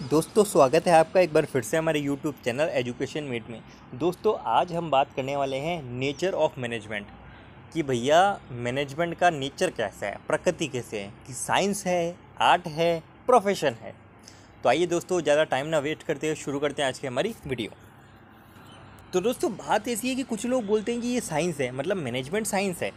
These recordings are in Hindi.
दोस्तों स्वागत है आपका एक बार फिर से हमारे यूट्यूब चैनल एजुकेशन मीट में। दोस्तों आज हम बात करने वाले हैं नेचर ऑफ मैनेजमेंट कि भैया मैनेजमेंट का नेचर कैसा है, प्रकृति कैसे है, कि साइंस है, आर्ट है, प्रोफेशन है। तो आइए दोस्तों ज़्यादा टाइम ना वेस्ट करते हुए शुरू करते हैं आज की हमारी वीडियो। तो दोस्तों बात ऐसी है कि कुछ लोग बोलते हैं कि ये साइंस है, मतलब मैनेजमेंट साइंस है।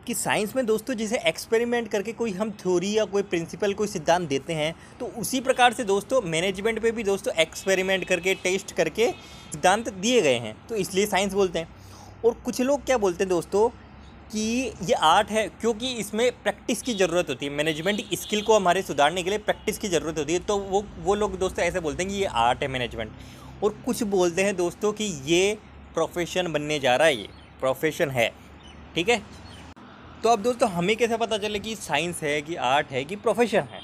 कि साइंस में दोस्तों जैसे एक्सपेरिमेंट करके कोई हम थ्योरी या कोई प्रिंसिपल कोई सिद्धांत देते हैं, तो उसी प्रकार से दोस्तों मैनेजमेंट पे भी दोस्तों एक्सपेरिमेंट करके टेस्ट करके सिद्धांत दिए गए हैं, तो इसलिए साइंस बोलते हैं। और कुछ लोग क्या बोलते हैं दोस्तों कि ये आर्ट है, क्योंकि इसमें प्रैक्टिस की ज़रूरत होती है। मैनेजमेंट स्किल को हमारे सुधारने के लिए प्रैक्टिस की ज़रूरत होती है, तो वो लोग दोस्तों ऐसे बोलते हैं कि ये आर्ट है मैनेजमेंट। और कुछ बोलते हैं दोस्तों कि ये प्रोफेशन बनने जा रहा है, ये प्रोफेशन है। ठीक है, तो अब दोस्तों हमें कैसे पता चले कि साइंस है कि आर्ट है कि प्रोफेशन है?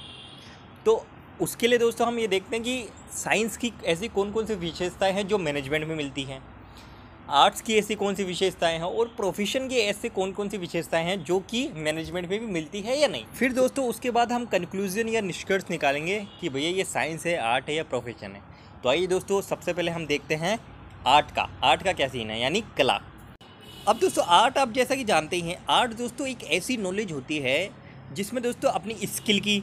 तो उसके लिए दोस्तों हम ये देखते हैं कि साइंस की ऐसी कौन कौन सी विशेषताएं हैं जो मैनेजमेंट में मिलती हैं, आर्ट्स की ऐसी कौन सी विशेषताएं हैं, और प्रोफेशन की ऐसे कौन कौन सी विशेषताएं हैं जो कि मैनेजमेंट में भी मिलती है या नहीं। फिर दोस्तों उसके बाद हम कंक्लूजन या निष्कर्ष निकालेंगे कि भैया ये साइंस है, आर्ट है या प्रोफेशन है। तो आइए दोस्तों सबसे पहले हम देखते हैं आर्ट का क्या सीन है, यानी कला। अब दोस्तों आर्ट आप जैसा कि जानते ही हैं, आर्ट दोस्तों एक ऐसी नॉलेज होती है जिसमें दोस्तों अपनी स्किल की,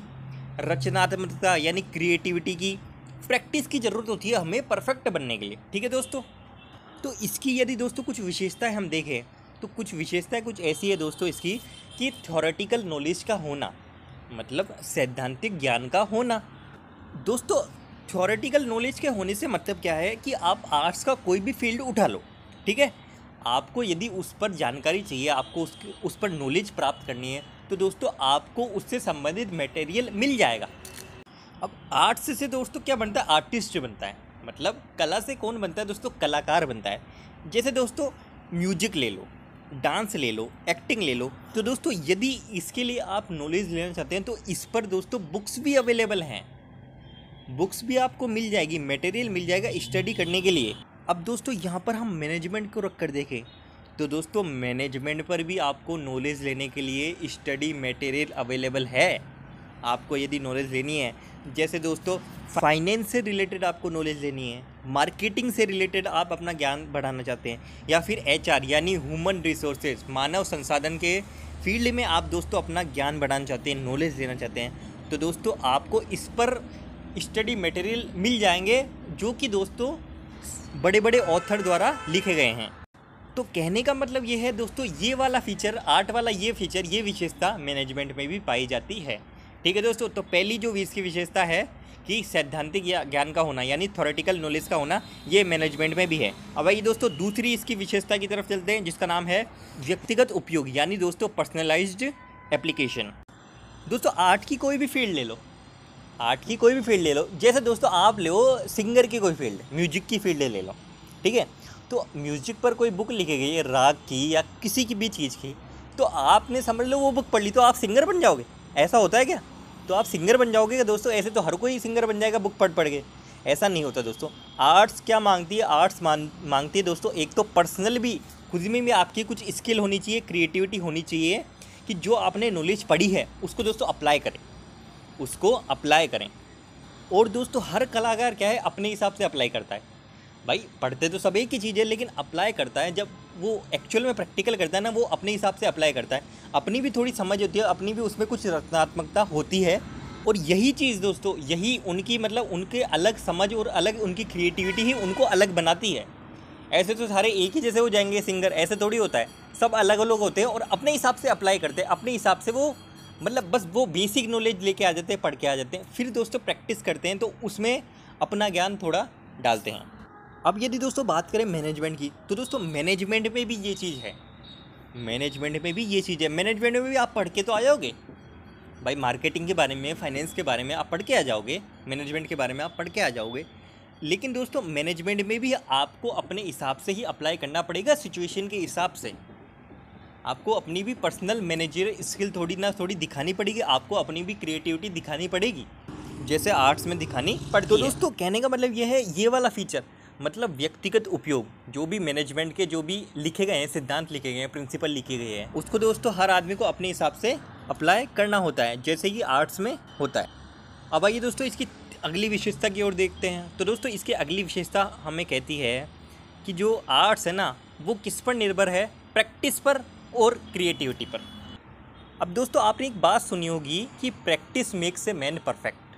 रचनात्मकता यानी क्रिएटिविटी की प्रैक्टिस की ज़रूरत होती है हमें परफेक्ट बनने के लिए। ठीक है दोस्तों, तो इसकी यदि दोस्तों कुछ विशेषताएं हम देखें तो कुछ विशेषताएं कुछ ऐसी है दोस्तों इसकी कि थ्योरेटिकल नॉलेज का होना, मतलब सैद्धांतिक ज्ञान का होना। दोस्तों थ्योरेटिकल नॉलेज के होने से मतलब क्या है कि आप आर्ट्स का कोई भी फील्ड उठा लो, ठीक है, आपको यदि उस पर जानकारी चाहिए, आपको उस पर नॉलेज प्राप्त करनी है, तो दोस्तों आपको उससे संबंधित मटेरियल मिल जाएगा। अब आर्ट्स से दोस्तों क्या बनता है, आर्टिस्ट बनता है। मतलब कला से कौन बनता है दोस्तों, कलाकार बनता है। जैसे दोस्तों म्यूजिक ले लो, डांस ले लो, एक्टिंग ले लो। तो दोस्तों यदि इसके लिए आप नॉलेज लेना चाहते हैं तो इस पर दोस्तों बुक्स भी अवेलेबल हैं, बुक्स भी आपको मिल जाएगी, मटेरियल मिल जाएगा स्टडी करने के लिए। अब दोस्तों यहाँ पर हम मैनेजमेंट को रख कर देखें तो दोस्तों मैनेजमेंट पर भी आपको नॉलेज लेने के लिए स्टडी मटेरियल अवेलेबल है। आपको यदि नॉलेज लेनी है, जैसे दोस्तों फाइनेंस से रिलेटेड आपको नॉलेज लेनी है, मार्केटिंग से रिलेटेड आप अपना ज्ञान बढ़ाना चाहते हैं, या फिर एचआर यानी ह्यूमन रिसोर्सेज मानव संसाधन के फील्ड में आप दोस्तों अपना ज्ञान बढ़ाना चाहते हैं, नॉलेज लेना चाहते हैं, तो दोस्तों आपको इस पर स्टडी मटेरियल मिल जाएंगे जो कि दोस्तों बड़े बड़े ऑथर द्वारा लिखे गए हैं। तो कहने का मतलब ये है दोस्तों, ये वाला फीचर, आर्ट वाला ये फीचर, ये विशेषता मैनेजमेंट में भी पाई जाती है। ठीक है दोस्तों, तो पहली जो इसकी विशेषता है कि सैद्धांतिक ज्ञान का होना यानी थ्योरेटिकल नॉलेज का होना, ये मैनेजमेंट में भी है। अब आइए दोस्तों दूसरी इसकी विशेषता की तरफ चलते हैं, जिसका नाम है व्यक्तिगत उपयोग यानी दोस्तों पर्सनलाइज्ड एप्लीकेशन। दोस्तों आर्ट की कोई भी फील्ड ले लो, आर्ट की कोई भी फील्ड ले लो, जैसे दोस्तों आप ले लो सिंगर की कोई फील्ड, म्यूजिक की फील्ड ले लो, ठीक है, तो म्यूजिक पर कोई बुक लिखी गई है राग की या किसी की भी चीज़ की, तो आपने समझ लो वो बुक पढ़ ली तो आप सिंगर बन जाओगे, ऐसा होता है क्या? तो आप सिंगर बन जाओगे क्या दोस्तों? ऐसे तो हर कोई सिंगर बन जाएगा बुक पढ़ के, ऐसा नहीं होता दोस्तों। आर्ट्स क्या मांगती है, आर्ट्स मांगती है दोस्तों एक तो पर्सनल भी, खुद में भी आपकी कुछ स्किल होनी चाहिए, क्रिएटिविटी होनी चाहिए, कि जो आपने नॉलेज पढ़ी है उसको दोस्तों अप्लाई करें, उसको अप्लाई करें। और दोस्तों हर कलाकार क्या है, अपने हिसाब से अप्लाई करता है। भाई पढ़ते तो सब एक ही चीज़ है, लेकिन अप्लाई करता है जब वो एक्चुअल में प्रैक्टिकल करता है ना, वो अपने हिसाब से अप्लाई करता है। अपनी भी थोड़ी समझ होती है, अपनी भी उसमें कुछ रचनात्मकता होती है, और यही चीज़ दोस्तों, यही उनकी मतलब उनके अलग समझ और अलग उनकी क्रिएटिविटी ही उनको अलग बनाती है। ऐसे तो सारे एक ही जैसे हो जाएंगे सिंगर, ऐसे थोड़ी होता है, सब अलग अलग होते हैं और अपने हिसाब से अप्लाई करते हैं, अपने हिसाब से वो मतलब बस वो बेसिक नॉलेज लेके आ जाते हैं, पढ़ के आ जाते हैं, फिर दोस्तों प्रैक्टिस करते हैं तो उसमें अपना ज्ञान थोड़ा डालते हैं। अब यदि दोस्तों बात करें मैनेजमेंट की, तो दोस्तों मैनेजमेंट में भी ये चीज़ है, मैनेजमेंट में भी ये चीज़ है। मैनेजमेंट में भी आप पढ़ के तो आ जाओगे भाई, मार्केटिंग के बारे में, फाइनेंस के बारे में आप पढ़ के आ जाओगे, मैनेजमेंट के बारे में आप पढ़ के आ जाओगे, लेकिन दोस्तों मैनेजमेंट में भी आपको अपने हिसाब से ही अप्लाई करना पड़ेगा, सिचुएशन के हिसाब से। आपको अपनी भी पर्सनल मैनेजर स्किल थोड़ी दिखानी पड़ेगी, आपको अपनी भी क्रिएटिविटी दिखानी पड़ेगी, जैसे आर्ट्स में दिखानी पड़ती है। तो दोस्तों कहने का मतलब ये है, ये वाला फीचर मतलब व्यक्तिगत उपयोग, जो भी मैनेजमेंट के जो भी लिखे गए हैं, सिद्धांत लिखे गए हैं, प्रिंसिपल लिखे गए हैं, उसको दोस्तों हर आदमी को अपने हिसाब से अप्लाई करना होता है, जैसे कि आर्ट्स में होता है। अब आइए दोस्तों इसकी अगली विशेषता की ओर देखते हैं। तो दोस्तों इसकी अगली विशेषता हमें कहती है कि जो आर्ट्स है ना वो किस पर निर्भर है, प्रैक्टिस पर और क्रिएटिविटी पर। अब दोस्तों आपने एक बात सुनी होगी कि practice makes a man perfect,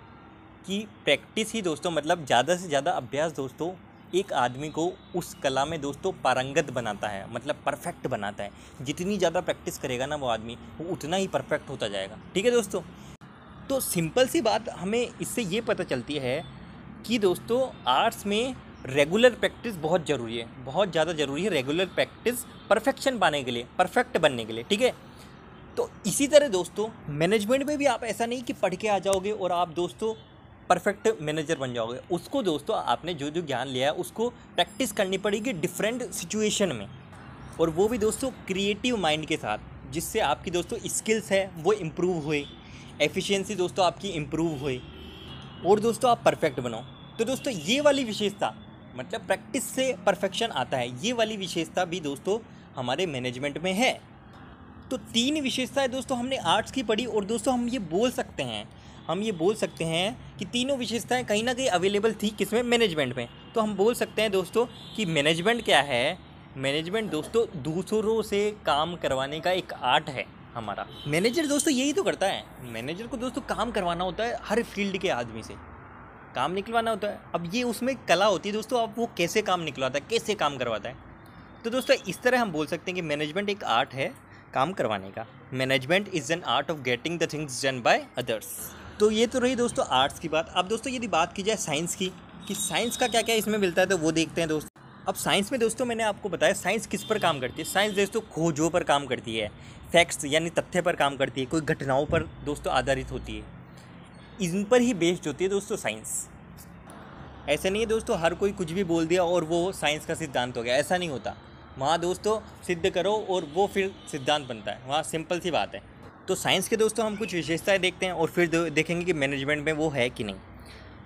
कि प्रैक्टिस ही दोस्तों मतलब ज़्यादा से ज़्यादा अभ्यास दोस्तों एक आदमी को उस कला में दोस्तों पारंगत बनाता है, मतलब परफेक्ट बनाता है। जितनी ज़्यादा प्रैक्टिस करेगा ना वो आदमी, वो उतना ही परफेक्ट होता जाएगा। ठीक है दोस्तों, तो सिंपल सी बात हमें इससे ये पता चलती है कि दोस्तों आर्ट्स में रेगुलर प्रैक्टिस बहुत ज़रूरी है, बहुत ज़्यादा ज़रूरी है रेगुलर प्रैक्टिस परफेक्शन पाने के लिए, परफेक्ट बनने के लिए। ठीक है, तो इसी तरह दोस्तों मैनेजमेंट में भी आप ऐसा नहीं कि पढ़ के आ जाओगे और आप दोस्तों परफेक्ट मैनेजर बन जाओगे। उसको दोस्तों आपने जो जो ज्ञान लिया है उसको प्रैक्टिस करनी पड़ेगी डिफरेंट सिचुएशन में, और वो भी दोस्तों क्रिएटिव माइंड के साथ, जिससे आपकी दोस्तों स्किल्स है वो इम्प्रूव हुए, एफिशिएंसी दोस्तों आपकी इम्प्रूव हुई और दोस्तों आप परफेक्ट बनो। तो दोस्तों ये वाली विशेषता मतलब प्रैक्टिस से परफेक्शन आता है, ये वाली विशेषता भी दोस्तों हमारे मैनेजमेंट में है। तो 3 विशेषताएं दोस्तों हमने आर्ट्स की पढ़ी, और दोस्तों हम ये बोल सकते हैं कि तीनों विशेषताएं कहीं ना कहीं अवेलेबल थी किसमें, मैनेजमेंट में। तो हम बोल सकते हैं दोस्तों कि मैनेजमेंट क्या है, मैनेजमेंट दोस्तों दूसरों से काम करवाने का एक आर्ट है हमारा। मैनेजर दोस्तों यही तो करता है, मैनेजर को दोस्तों काम करवाना होता है, हर फील्ड के आदमी से काम निकलवाना होता है। अब ये उसमें कला होती है दोस्तों, अब वो कैसे काम निकलवाता है, कैसे काम करवाता है। तो दोस्तों इस तरह हम बोल सकते हैं कि मैनेजमेंट एक आर्ट है काम करवाने का। Management is an art of getting the things done by others. तो ये तो रही दोस्तों आर्ट्स की बात। अब दोस्तों यदि बात की जाए साइंस की, कि साइंस का क्या क्या इसमें मिलता है, तो वो देखते हैं दोस्तों। अब साइंस में दोस्तों मैंने आपको बताया साइंस किस पर काम करती है। साइंस दोस्तों खोजों पर काम करती है, फैक्ट्स यानी तथ्य पर काम करती है, कोई घटनाओं पर दोस्तों आधारित होती है, इन पर ही बेस्ड होती है दोस्तों साइंस। ऐसा नहीं है दोस्तों हर कोई कुछ भी बोल दिया और वो साइंस का सिद्धांत हो गया, ऐसा नहीं होता। वहाँ दोस्तों सिद्ध करो और वो फिर सिद्धांत बनता है, वहाँ सिंपल सी बात है। तो साइंस के दोस्तों हम कुछ विशेषताएं देखते हैं और फिर देखेंगे कि मैनेजमेंट में वो है कि नहीं।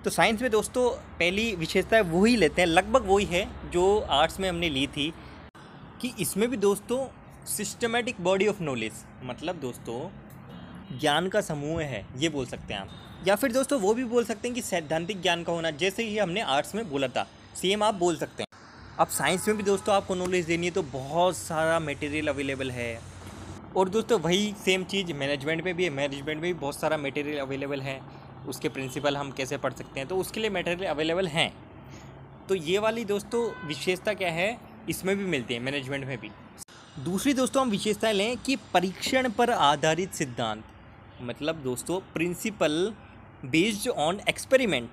तो साइंस में दोस्तों पहली विशेषता वही लेते हैं, लगभग वही है जो आर्ट्स में हमने ली थी, कि इसमें भी दोस्तों सिस्टमेटिक बॉडी ऑफ नॉलेज, मतलब दोस्तों ज्ञान का समूह है, ये बोल सकते हैं आप। या फिर दोस्तों वो भी बोल सकते हैं कि सैद्धांतिक ज्ञान का होना, जैसे ही हमने आर्ट्स में बोला था सेम आप बोल सकते हैं। अब साइंस में भी दोस्तों आपको नॉलेज देनी है तो बहुत सारा मटेरियल अवेलेबल है, और दोस्तों वही सेम चीज़ मैनेजमेंट में भी है। मैनेजमेंट में भी बहुत सारा मटेरियल अवेलेबल है, उसके प्रिंसिपल हम कैसे पढ़ सकते हैं, तो उसके लिए मटेरियल अवेलेबल हैं। तो ये वाली दोस्तों विशेषता क्या है, इसमें भी मिलती है मैनेजमेंट में भी। दूसरी दोस्तों हम विशेषताएं लें कि परीक्षण पर आधारित सिद्धांत, मतलब दोस्तों प्रिंसिपल बेस्ड ऑन एक्सपेरिमेंट,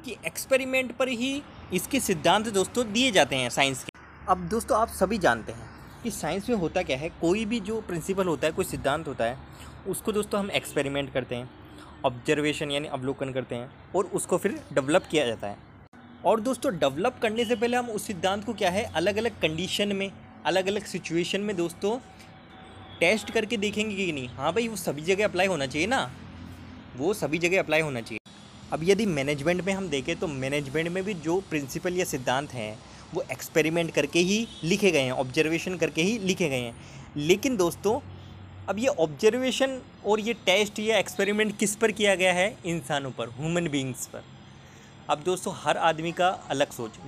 कि एक्सपेरिमेंट पर ही इसके सिद्धांत दोस्तों दिए जाते हैं साइंस के। अब दोस्तों आप सभी जानते हैं कि साइंस में होता क्या है, कोई भी जो प्रिंसिपल होता है, कोई सिद्धांत होता है, उसको दोस्तों हम एक्सपेरिमेंट करते हैं, ऑब्जर्वेशन यानी अवलोकन करते हैं, और उसको फिर डेवलप किया जाता है। और दोस्तों डेवलप करने से पहले हम उस सिद्धांत को क्या है अलग अलग कंडीशन में, अलग अलग सिचुएशन में दोस्तों टेस्ट करके देखेंगे कि नहीं, हाँ भाई वो सभी जगह अप्लाई होना चाहिए ना, वो सभी जगह अप्लाई होना चाहिए। अब यदि मैनेजमेंट में हम देखें तो मैनेजमेंट में भी जो प्रिंसिपल या सिद्धांत हैं वो एक्सपेरिमेंट करके ही लिखे गए हैं, ऑब्जर्वेशन करके ही लिखे गए हैं। लेकिन दोस्तों अब ये ऑब्जर्वेशन और ये टेस्ट या एक्सपेरिमेंट किस पर किया गया है, इंसानों पर, ह्यूमन बींग्स पर। अब दोस्तों हर आदमी का अलग सोच,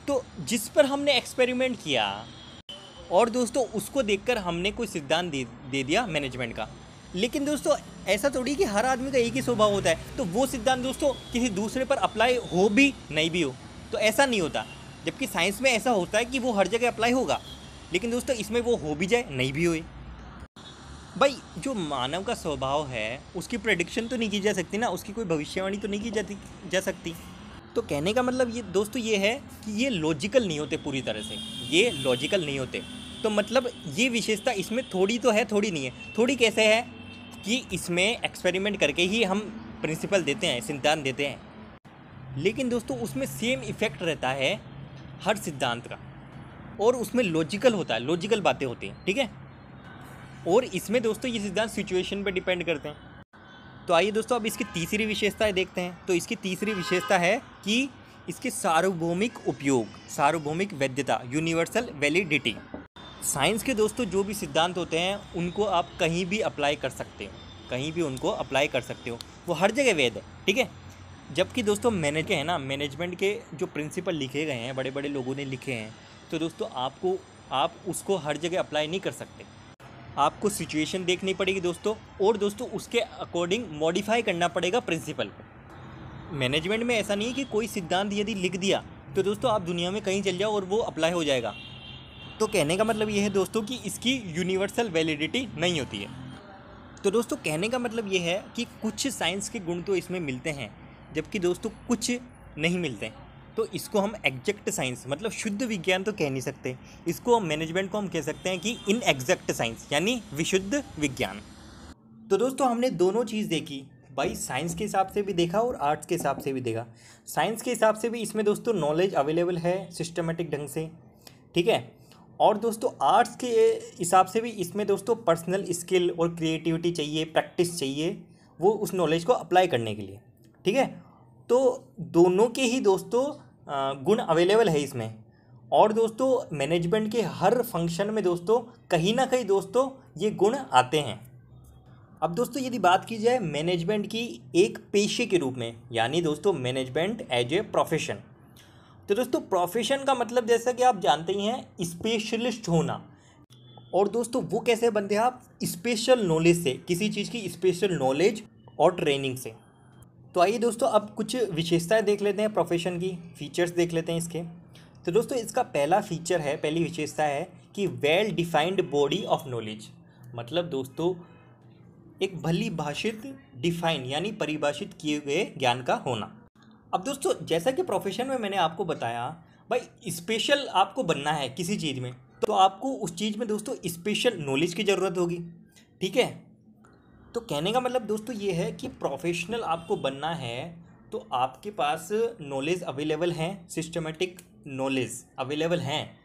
तो जिस पर हमने एक्सपेरिमेंट किया और दोस्तों उसको देखकर हमने कोई सिद्धांत दे दिया मैनेजमेंट का। लेकिन दोस्तों ऐसा थोड़ी कि हर आदमी का एक ही स्वभाव होता है, तो वो सिद्धांत दोस्तों किसी दूसरे पर अप्लाई हो भी नहीं भी हो, तो ऐसा नहीं होता। जबकि साइंस में ऐसा होता है कि वो हर जगह अप्लाई होगा, लेकिन दोस्तों इसमें वो हो भी जाए नहीं भी होए। भाई जो मानव का स्वभाव है उसकी प्रेडिक्शन तो नहीं की जा सकती ना, उसकी कोई भविष्यवाणी तो नहीं की जा सकती। तो कहने का मतलब ये दोस्तों ये है कि ये लॉजिकल नहीं होते, पूरी तरह से ये लॉजिकल नहीं होते। तो मतलब ये विशेषता इसमें थोड़ी तो है, थोड़ी नहीं है। थोड़ी कैसे है कि इसमें एक्सपेरिमेंट करके ही हम प्रिंसिपल देते हैं, सिद्धांत देते हैं, लेकिन दोस्तों उसमें सेम इफेक्ट रहता है हर सिद्धांत का, और उसमें लॉजिकल होता है, लॉजिकल बातें होती हैं, ठीक है। और इसमें दोस्तों ये सिद्धांत सिचुएशन पे डिपेंड करते हैं। तो आइए दोस्तों अब इसकी तीसरी विशेषताएं देखते हैं। तो इसकी तीसरी विशेषता है कि इसके सार्वभौमिक उपयोग, सार्वभौमिक वैधता, यूनिवर्सल वैलिडिटी। साइंस के दोस्तों जो भी सिद्धांत होते हैं उनको आप कहीं भी अप्लाई कर सकते हो, कहीं भी उनको अप्लाई कर सकते हो, वो हर जगह वैध है, ठीक है। जबकि दोस्तों मैनेज के हैं ना, मैनेजमेंट के जो प्रिंसिपल लिखे गए हैं, बड़े बड़े लोगों ने लिखे हैं, तो दोस्तों आप उसको हर जगह अप्लाई नहीं कर सकते। आपको सिचुएशन देखनी पड़ेगी दोस्तों, और दोस्तों उसके अकॉर्डिंग मॉडिफाई करना पड़ेगा प्रिंसिपल को। मैनेजमेंट में ऐसा नहीं है कि कोई सिद्धांत यदि लिख दिया तो दोस्तों आप दुनिया में कहीं चल जाओ और वो अप्लाई हो जाएगा। तो कहने का मतलब ये है दोस्तों कि इसकी यूनिवर्सल वैलिडिटी नहीं होती है। तो दोस्तों कहने का मतलब ये है कि कुछ साइंस के गुण तो इसमें मिलते हैं, जबकि दोस्तों कुछ नहीं मिलते। तो इसको हम एग्जैक्ट साइंस मतलब शुद्ध विज्ञान तो कह नहीं सकते, इसको मैनेजमेंट को हम कह सकते हैं कि इन एग्जैक्ट साइंस यानी विशुद्ध विज्ञान। तो दोस्तों हमने दोनों चीज़ देखी भाई, साइंस के हिसाब से भी देखा और आर्ट्स के हिसाब से भी देखा। साइंस के हिसाब से भी इसमें दोस्तों नॉलेज अवेलेबल है सिस्टमेटिक ढंग से, ठीक है। और दोस्तों आर्ट्स के हिसाब से भी इसमें दोस्तों पर्सनल स्किल और क्रिएटिविटी चाहिए, प्रैक्टिस चाहिए वो उस नॉलेज को अप्लाई करने के लिए, ठीक है। तो दोनों के ही दोस्तों गुण अवेलेबल है इसमें। और दोस्तों मैनेजमेंट के हर फंक्शन में दोस्तों कहीं ना कहीं दोस्तों ये गुण आते हैं। अब दोस्तों यदि बात की जाए मैनेजमेंट की एक पेशे के रूप में, यानी दोस्तों मैनेजमेंट एज ए प्रोफेशन, तो दोस्तों प्रोफेशन का मतलब जैसा कि आप जानते ही हैं स्पेशलिस्ट होना। और दोस्तों वो कैसे बनते हैं आप, स्पेशल नॉलेज से, किसी चीज़ की स्पेशल नॉलेज और ट्रेनिंग से। तो आइए दोस्तों अब कुछ विशेषताएं देख लेते हैं प्रोफेशन की, फीचर्स देख लेते हैं इसके। तो दोस्तों इसका पहला फीचर है, पहली विशेषता है कि well defined body of knowledge. मतलब दोस्तों एक भली भाषित डिफाइन यानी परिभाषित किए गए ज्ञान का होना। अब दोस्तों जैसा कि प्रोफेशन में मैंने आपको बताया भाई, स्पेशल आपको बनना है किसी चीज़ में तो आपको उस चीज़ में दोस्तों स्पेशल नॉलेज की ज़रूरत होगी, ठीक है। तो कहने का मतलब दोस्तों ये है कि प्रोफेशनल आपको बनना है तो आपके पास नॉलेज अवेलेबल हैं, सिस्टमेटिक नॉलेज अवेलेबल हैं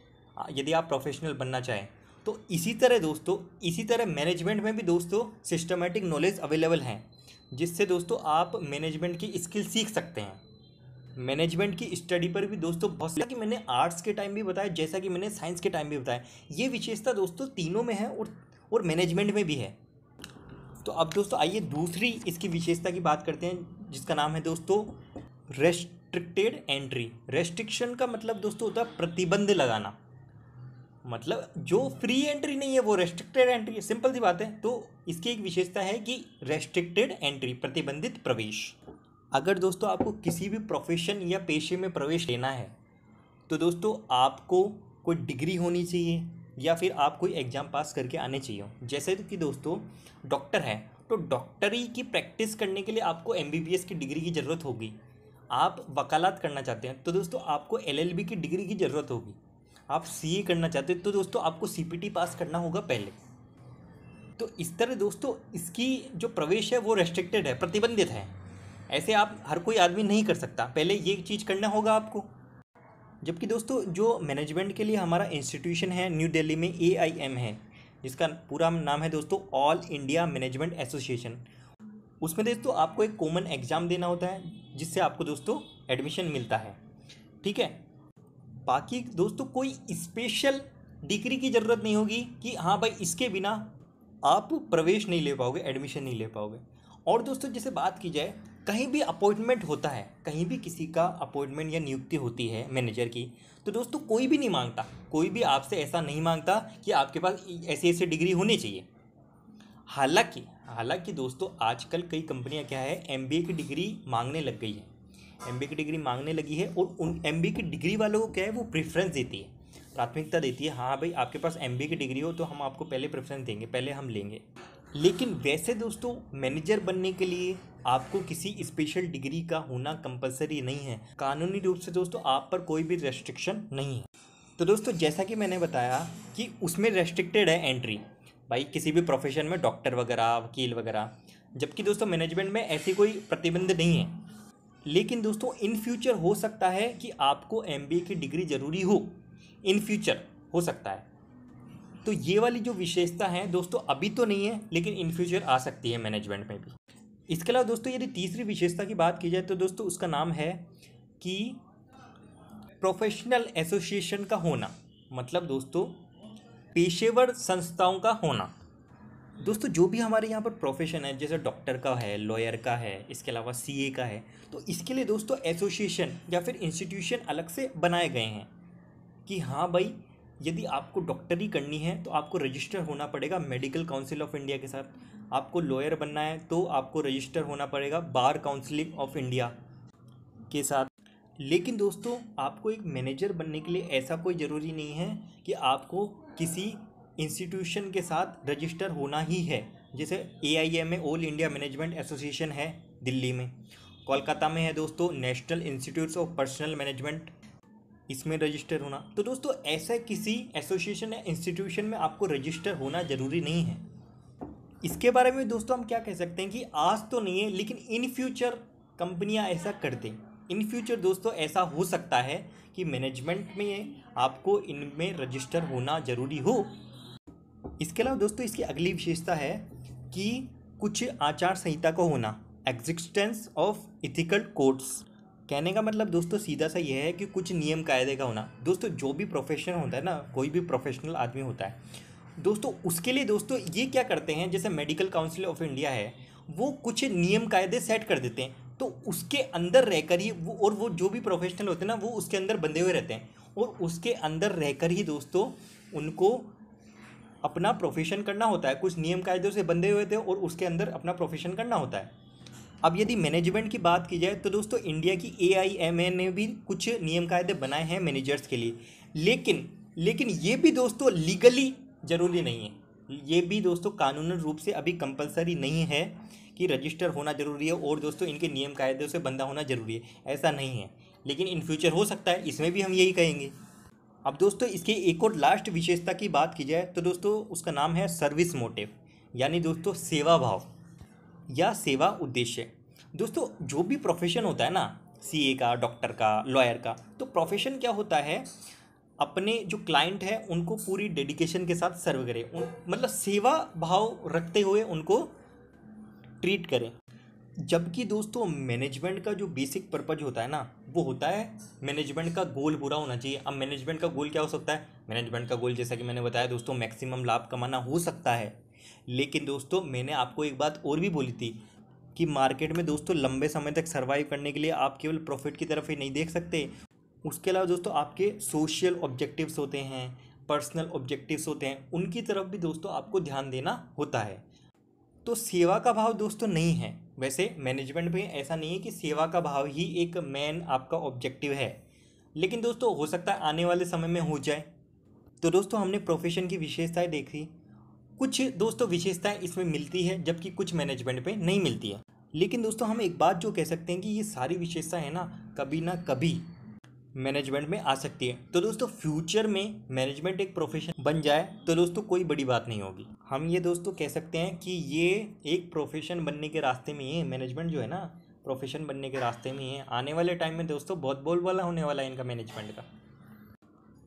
यदि आप प्रोफेशनल बनना चाहें। तो इसी तरह दोस्तों, इसी तरह मैनेजमेंट में भी दोस्तों सिस्टमेटिक नॉलेज अवेलेबल हैं, जिससे दोस्तों आप मैनेजमेंट की स्किल सीख सकते हैं। मैनेजमेंट की स्टडी पर भी दोस्तों बहुत, जैसा कि मैंने आर्ट्स के टाइम भी बताया, जैसा कि मैंने साइंस के टाइम भी बताया, ये विशेषता दोस्तों तीनों में है और मैनेजमेंट में भी है। तो अब दोस्तों आइए दूसरी इसकी विशेषता की बात करते हैं, जिसका नाम है दोस्तों रेस्ट्रिक्टेड एंट्री। रेस्ट्रिक्शन का मतलब दोस्तों होता है प्रतिबंध लगाना, मतलब जो फ्री एंट्री नहीं है वो रेस्ट्रिक्टेड एंट्री है, सिंपल सी बात है। तो इसकी एक विशेषता है कि रेस्ट्रिक्टेड एंट्री, प्रतिबंधित प्रवेश। अगर दोस्तों आपको किसी भी प्रोफेशन या पेशे में प्रवेश लेना है तो दोस्तों आपको कोई डिग्री होनी चाहिए या फिर आप कोई एग्ज़ाम पास करके आने चाहिए। जैसे कि दोस्तों डॉक्टर है तो डॉक्टरी की प्रैक्टिस करने के लिए आपको एमबीबीएस की डिग्री की ज़रूरत होगी। आप वकालत करना चाहते हैं तो दोस्तों आपको एलएलबी की डिग्री की ज़रूरत होगी। आप सीए करना चाहते हैं तो दोस्तों आपको सीपीटी पास करना होगा पहले। तो इस तरह दोस्तों इसकी जो प्रवेश है वो रेस्ट्रिक्टेड है, प्रतिबंधित है। ऐसे आप हर कोई आदमी नहीं कर सकता, पहले ये चीज़ करना होगा आपको। जबकि दोस्तों जो मैनेजमेंट के लिए हमारा इंस्टीट्यूशन है न्यू दिल्ली में AIM है, जिसका पूरा नाम है दोस्तों ऑल इंडिया मैनेजमेंट एसोसिएशन। उसमें दोस्तों आपको एक कॉमन एग्ज़ाम देना होता है जिससे आपको दोस्तों एडमिशन मिलता है, ठीक है। बाकी दोस्तों कोई स्पेशल डिग्री की ज़रूरत नहीं होगी कि हाँ भाई इसके बिना आप प्रवेश नहीं ले पाओगे, एडमिशन नहीं ले पाओगे। और दोस्तों जैसे बात की जाए, कहीं भी अपॉइंटमेंट होता है, कहीं भी किसी का अपॉइंटमेंट या नियुक्ति होती है मैनेजर की, तो दोस्तों कोई भी नहीं मांगता, कोई भी आपसे ऐसा नहीं मांगता कि आपके पास ऐसी ऐसी डिग्री होनी चाहिए। हालांकि दोस्तों आजकल कई कंपनियां क्या है MBA की डिग्री मांगने लग गई है, MBA की डिग्री मांगने लगी है। और उन MBA की डिग्री वालों को क्या है वो प्रेफरेंस देती है, प्राथमिकता देती है। हाँ भाई आपके पास MBA की डिग्री हो तो हम आपको पहले प्रेफरेंस देंगे, पहले हम लेंगे। लेकिन वैसे दोस्तों मैनेजर बनने के लिए आपको किसी स्पेशल डिग्री का होना कंपलसरी नहीं है, कानूनी रूप से दोस्तों आप पर कोई भी रेस्ट्रिक्शन नहीं है। तो दोस्तों जैसा कि मैंने बताया कि उसमें रेस्ट्रिक्टेड है एंट्री, भाई किसी भी प्रोफेशन में डॉक्टर वगैरह, वकील वगैरह, जबकि दोस्तों मैनेजमेंट में ऐसी कोई प्रतिबंध नहीं है। लेकिन दोस्तों इन फ्यूचर हो सकता है कि आपको MBA की डिग्री ज़रूरी हो, इन फ्यूचर हो सकता है। तो ये वाली जो विशेषता है दोस्तों अभी तो नहीं है, लेकिन इन फ्यूचर आ सकती है मैनेजमेंट में भी। इसके अलावा दोस्तों यदि तीसरी विशेषता की बात की जाए तो दोस्तों उसका नाम है कि प्रोफेशनल एसोसिएशन का होना, मतलब दोस्तों पेशेवर संस्थाओं का होना। दोस्तों जो भी हमारे यहाँ पर प्रोफेशन है, जैसे डॉक्टर का है, लॉयर का है, इसके अलावा सीए का है, तो इसके लिए दोस्तों एसोसिएशन या फिर इंस्टीट्यूशन अलग से बनाए गए हैं कि हाँ भाई, यदि आपको डॉक्टरी करनी है तो आपको रजिस्टर होना पड़ेगा मेडिकल काउंसिल ऑफ इंडिया के साथ। आपको लॉयर बनना है तो आपको रजिस्टर होना पड़ेगा बार काउंसिल ऑफ इंडिया के साथ। लेकिन दोस्तों आपको एक मैनेजर बनने के लिए ऐसा कोई ज़रूरी नहीं है कि आपको किसी इंस्टीट्यूशन के साथ रजिस्टर होना ही है। जैसे AIMA all India management association है दिल्ली में, कोलकाता में है दोस्तों national institutes of personal management, इसमें रजिस्टर होना। तो दोस्तों ऐसा किसी एसोसिएशन या इंस्टीट्यूशन में आपको रजिस्टर होना ज़रूरी नहीं है। इसके बारे में दोस्तों हम क्या कह सकते हैं कि आज तो नहीं है, लेकिन इन फ्यूचर कंपनियां ऐसा कर दें। इन फ्यूचर दोस्तों ऐसा हो सकता है कि मैनेजमेंट में आपको इनमें रजिस्टर होना ज़रूरी हो। इसके अलावा दोस्तों इसकी अगली विशेषता है कि कुछ आचार संहिता का होना, एग्जिस्टेंस ऑफ इथिकल कोड्स। कहने का मतलब दोस्तों सीधा सा यह है कि कुछ नियम कायदे का होना। दोस्तों जो भी प्रोफेशन होता है ना, कोई भी प्रोफेशनल आदमी होता है दोस्तों, उसके लिए दोस्तों ये क्या करते हैं, जैसे मेडिकल काउंसिल ऑफ इंडिया है, वो कुछ नियम कायदे सेट कर देते हैं। तो उसके अंदर रहकर ही वो जो भी प्रोफेशनल होते हैं ना, वो उसके अंदर बंधे हुए रहते हैं और उसके अंदर रहकर ही दोस्तों उनको अपना प्रोफेशन करना होता है। कुछ नियम कायदों से बंधे हुए थे और उसके अंदर अपना प्रोफेशन करना होता है। अब यदि मैनेजमेंट की बात की जाए तो दोस्तों इंडिया की AIMA ने भी कुछ नियम कायदे बनाए हैं मैनेजर्स के लिए, लेकिन ये भी दोस्तों लीगली ज़रूरी नहीं है। ये भी दोस्तों कानूनी रूप से अभी कंपलसरी नहीं है कि रजिस्टर होना ज़रूरी है और दोस्तों इनके नियम कायदों से बंधा होना ज़रूरी है, ऐसा नहीं है। लेकिन इन फ्यूचर हो सकता है, इसमें भी हम यही कहेंगे। अब दोस्तों इसके एक और लास्ट विशेषता की बात की जाए तो दोस्तों उसका नाम है सर्विस मोटिव, यानी दोस्तों सेवा भाव या सेवा उद्देश्य। दोस्तों जो भी प्रोफेशन होता है ना, CA का, डॉक्टर का, लॉयर का, तो प्रोफेशन क्या होता है, अपने जो क्लाइंट है उनको पूरी डेडिकेशन के साथ सर्व करें, मतलब सेवा भाव रखते हुए उनको ट्रीट करें। जबकि दोस्तों मैनेजमेंट का जो बेसिक पर्पज होता है ना, वो होता है मैनेजमेंट का गोल पूरा होना चाहिए। अब मैनेजमेंट का गोल क्या हो सकता है, मैनेजमेंट का गोल जैसा कि मैंने बताया दोस्तों मैक्सिमम लाभ कमाना हो सकता है। लेकिन दोस्तों मैंने आपको एक बात और भी बोली थी कि मार्केट में दोस्तों लंबे समय तक सर्वाइव करने के लिए आप केवल प्रॉफिट की तरफ ही नहीं देख सकते, उसके अलावा दोस्तों आपके सोशल ऑब्जेक्टिव्स होते हैं, पर्सनल ऑब्जेक्टिव्स होते हैं, उनकी तरफ भी दोस्तों आपको ध्यान देना होता है। तो सेवा का भाव दोस्तों नहीं है, वैसे मैनेजमेंट में ऐसा नहीं है कि सेवा का भाव ही एक मेन आपका ऑब्जेक्टिव है, लेकिन दोस्तों हो सकता है आने वाले समय में हो जाए। तो दोस्तों हमने प्रोफेशन की विशेषताएं देखी, कुछ दोस्तों विशेषताएं इसमें मिलती है जबकि कुछ मैनेजमेंट पे नहीं मिलती है। लेकिन दोस्तों हम एक बात जो कह सकते हैं कि ये सारी विशेषताएं है ना कभी मैनेजमेंट में आ सकती है। तो दोस्तों फ्यूचर में मैनेजमेंट एक प्रोफेशन बन जाए तो दोस्तों कोई बड़ी बात नहीं होगी। हम ये दोस्तों कह सकते हैं कि ये एक प्रोफेशन बनने के रास्ते में ही है, मैनेजमेंट जो है ना प्रोफेशन बनने के रास्ते में ही है। आने वाले टाइम में दोस्तों बहुत बोलबाला होने वाला है इनका मैनेजमेंट का।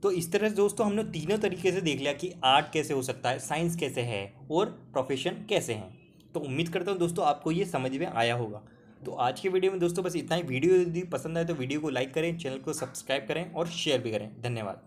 तो इस तरह से दोस्तों हमने तीनों तरीके से देख लिया कि आर्ट कैसे हो सकता है, साइंस कैसे है और प्रोफेशन कैसे हैं। तो उम्मीद करता हूँ दोस्तों आपको ये समझ में आया होगा। तो आज के वीडियो में दोस्तों बस इतना ही। वीडियो यदि पसंद आए तो वीडियो को लाइक करें, चैनल को सब्सक्राइब करें और शेयर भी करें। धन्यवाद।